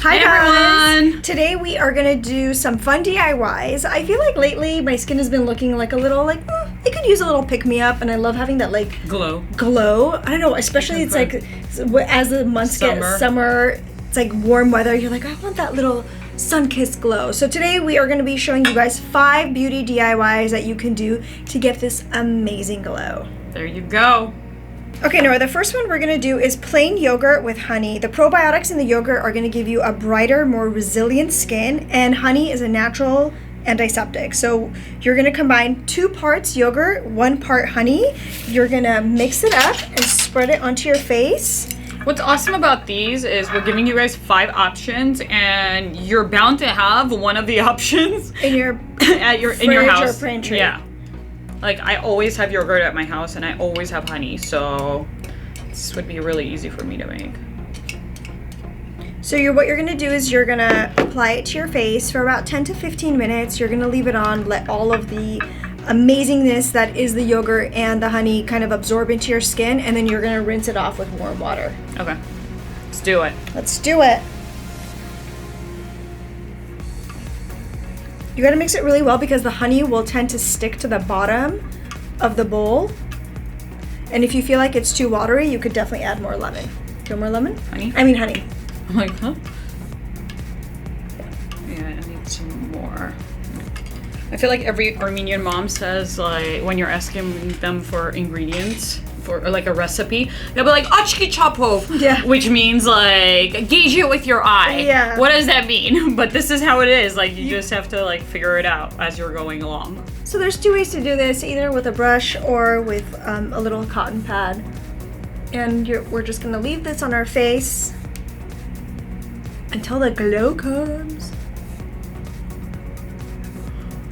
Hi Hey guys! everyone! Today we are gonna do some fun DIYs. I feel like lately my skin has been looking like a little it could use a little pick-me-up, and I love having that Glow. I don't know, especially it's like as the months get summer, it's like warm weather, you're like, I want that little sun-kissed glow. So today we are gonna be showing you guys 5 beauty DIYs that you can do to get this amazing glow. There you go. Okay, Nora, the first one we're going to do is plain yogurt with honey. The probiotics in the yogurt are going to give you a brighter, more resilient skin, and honey is a natural antiseptic. So you're going to combine 2 parts yogurt, 1 part honey. You're going to mix it up and spread it onto your face. What's awesome about these is we're giving you guys 5 options, and you're bound to have one of the options in your in your house. Or pantry. Yeah. Like, I always have yogurt at my house, and I always have honey, so this would be really easy for me to make. So what you're going to do is you're going to apply it to your face for about 10 to 15 minutes. You're going to leave it on, let all of the amazingness that is the yogurt and the honey kind of absorb into your skin, and then you're going to rinse it off with warm water. Okay, let's do it. Let's do it. You gotta mix it really well because the honey will tend to stick to the bottom of the bowl. And if you feel like it's too watery, you could definitely add more lemon. Do more lemon? Honey? I mean honey. I'm like, huh? Yeah, I need some more. I feel like every Armenian mom says, like, when you're asking them for ingredients, for like a recipe, they'll be like, ochki chopov, yeah, which means like gauge it with your eye. Yeah. What does that mean? But this is how it is. Like, you just have to like figure it out as you're going along. So there's 2 ways to do this, either with a brush or with a little cotton pad. And we're just gonna leave this on our face until the glow comes.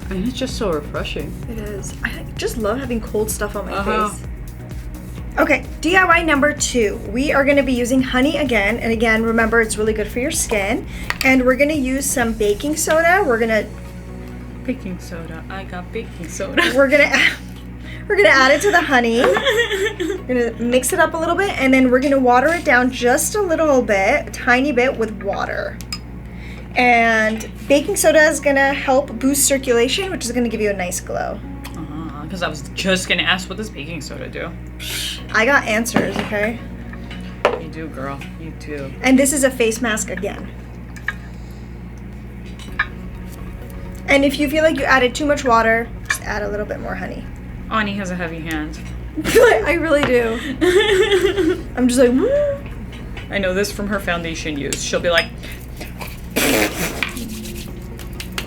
And it's just so refreshing. It is. I just love having cold stuff on my face. Okay, DIY number 2. We are going to be using honey again, and again, remember it's really good for your skin. And we're going to use some baking soda. Baking soda. I got baking soda. We're gonna add it to the honey. We're gonna mix it up a little bit, and then we're gonna water it down just a little bit, a tiny bit, with water. And baking soda is gonna help boost circulation, which is gonna give you a nice glow. Because I was just gonna ask, what does baking soda do? I got answers, okay? You do, girl. You do. And this is a face mask again. And if you feel like you added too much water, just add a little bit more honey. Ani has a heavy hand. I really do. I'm just like, woo. I know this from her foundation use. She'll be like,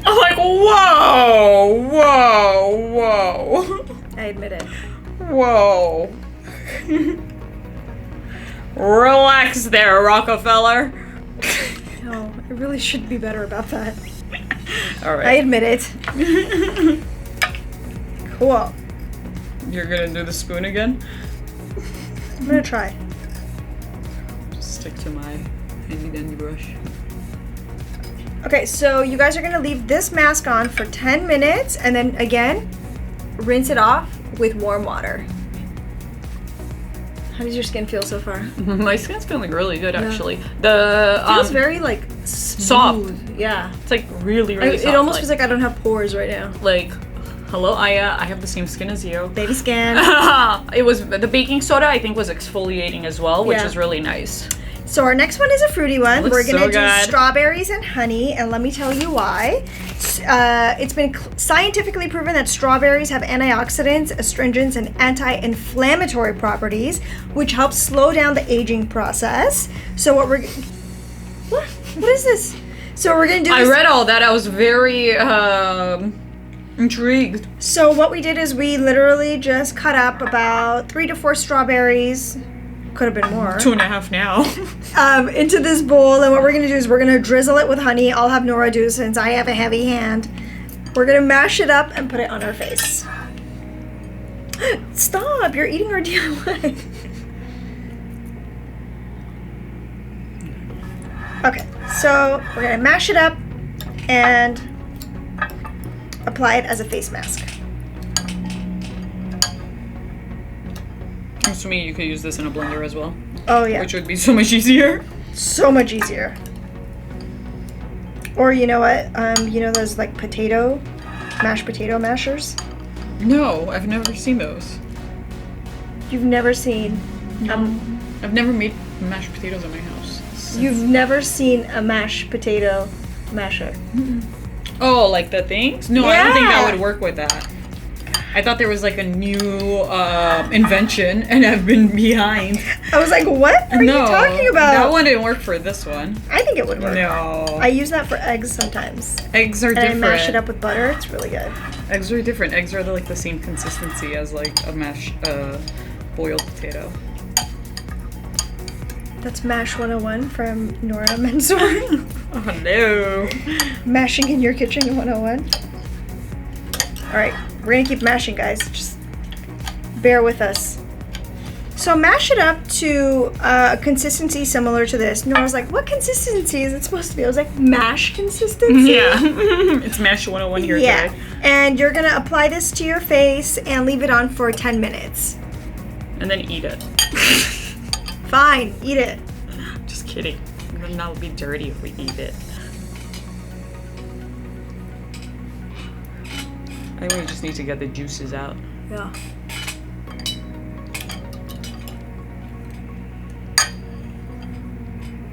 I'm like, whoa, whoa, whoa. I admit it. Whoa. Relax there, Rockefeller. No, I really should be better about that. All right. I admit it. Cool. You're gonna do the spoon again? I'm gonna try. Just stick to my handy dandy brush. Okay, so you guys are gonna leave this mask on for 10 minutes, and then again, rinse it off with warm water. How does your skin feel so far? My skin's feeling really good, actually. The it feels very like soft. Yeah, it's like really soft. It almost feels like I don't have pores right now. Like, hello, Aya. I have the same skin as you. Baby skin. It was the baking soda. I think was exfoliating as well, which is really nice. So our next one is a fruity one. We're gonna do good. Strawberries and honey, and let me tell you why. It's been scientifically proven that strawberries have antioxidants, astringents, and anti-inflammatory properties, which helps slow down the aging process. So what is this? So we're gonna do. I read all that. I was very intrigued. So what we did is we literally just cut up about 3 to 4 strawberries. Could have been more. 2.5 now. Into this bowl, and what we're gonna do is we're gonna drizzle it with honey. I'll have Nora do since I have a heavy hand. We're gonna mash it up and put it on our face. Stop! You're eating our DIY. Okay, so we're gonna mash it up and apply it as a face mask. To me, you could use this in a blender as well. Oh yeah. Which would be so much easier. So much easier. Or you know what? You know those like mashed potato mashers? No, I've never seen those. You've never seen I've never made mashed potatoes in my house. You've never seen a mashed potato masher? Oh, like the things? No, I Yeah. don't think that would work with that. I thought there was like a new invention, and I've been behind. I was like, what are you talking about? That one didn't work for this one. I think it would work. No. I use that for eggs sometimes. Eggs are And different. I mash it up with butter. It's really good. Eggs are different. Eggs are like the same consistency as like a mashed boiled potato. That's MASH 101 from Nora Mansour. Oh no. Mashing in your kitchen 101. Alright, we're gonna keep mashing, guys. Just bear with us. So mash it up to a consistency similar to this. Nora's like, what consistency is it supposed to be? I was like, mash consistency? Yeah. It's MASH 101 here Yeah. today. And you're gonna apply this to your face and leave it on for 10 minutes. And then eat it. Fine, eat it. Just kidding. Then that'll be dirty if we eat it. I think we just need to get the juices out. Yeah.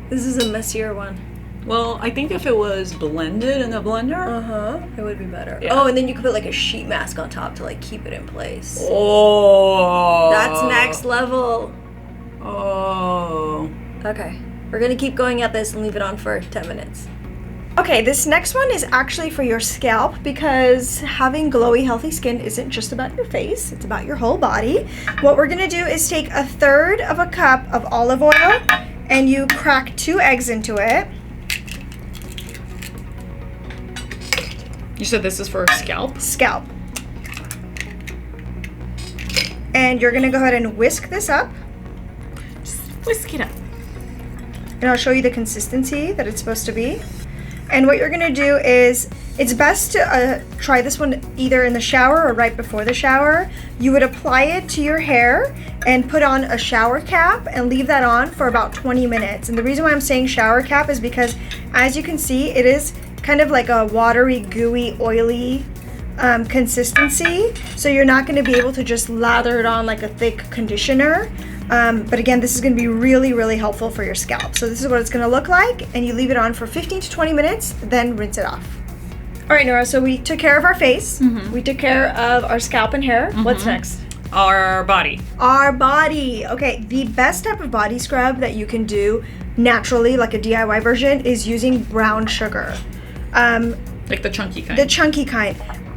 This is a messier one. Well, I think if it was blended in the blender. Uh-huh. It would be better. Yeah. Oh, and then you could put like a sheet mask on top to like keep it in place. Oh. That's next level. Oh. Okay. We're gonna keep going at this and leave it on for 10 minutes. Okay, this next one is actually for your scalp because having glowy, healthy skin isn't just about your face, it's about your whole body. What we're gonna do is take 1/3 of a cup of olive oil and you crack 2 eggs into it. You said this is for scalp? Scalp. And you're gonna go ahead and whisk this up. Whisk it up. And I'll show you the consistency that it's supposed to be. And what you're gonna do is, it's best to try this one either in the shower or right before the shower. You would apply it to your hair and put on a shower cap and leave that on for about 20 minutes. And the reason why I'm saying shower cap is because, as you can see, it is kind of like a watery, gooey, oily consistency. So you're not gonna be able to just lather it on like a thick conditioner. But again, this is going to be really, really helpful for your scalp. So this is what it's going to look like, and you leave it on for 15 to 20 minutes, then rinse it off. All right, Nora, so we took care of our face. We took care of our scalp and hair. What's next? Our body. Our body. Okay, the best type of body scrub that you can do naturally, like a DIY version, is using brown sugar. Like the chunky kind. The chunky kind.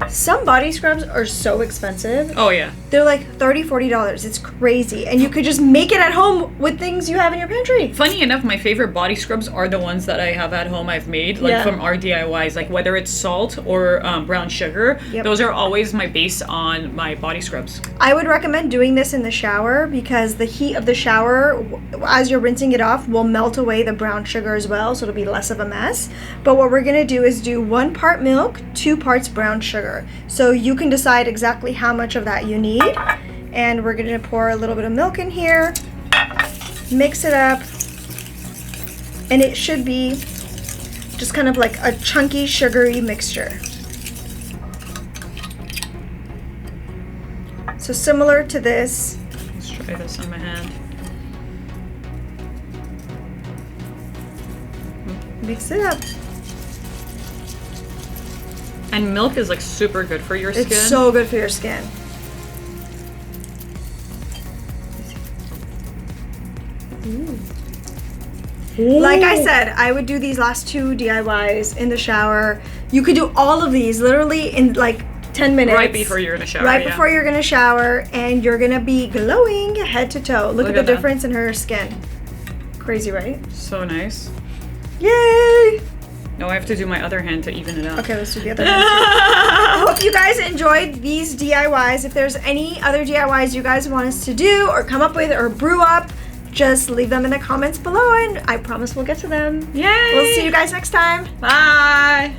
Some body scrubs are so expensive. Oh, yeah. They're like $30, $40. It's crazy. And you could just make it at home with things you have in your pantry. Funny enough, my favorite body scrubs are the ones that I have at home I've made, like from our DIYs, like whether it's salt or brown sugar. Yep. Those are always my base on my body scrubs. I would recommend doing this in the shower because the heat of the shower, as you're rinsing it off, will melt away the brown sugar as well, so it'll be less of a mess. But what we're going to do is do 1 part milk, 2 parts brown sugar. So you can decide exactly how much of that you need. And we're going to pour a little bit of milk in here, mix it up, and it should be just kind of like a chunky, sugary mixture. So similar to this. Let's try this on my hand. Mix it up. And milk is like super good for your skin. It's so good for your skin. Like I said, I would do these last 2 DIYs in the shower. You could do all of these literally in like 10 minutes. Right before you're gonna shower. Right before you're gonna shower, and you're gonna be glowing head to toe. Look at the at that. difference in her skin. Crazy, right? So nice. Yay! Now I have to do my other hand to even it out. Okay, let's do the other one too. I hope you guys enjoyed these DIYs. If there's any other DIYs you guys want us to do or come up with or brew up, just leave them in the comments below and I promise we'll get to them. Yay! We'll see you guys next time. Bye!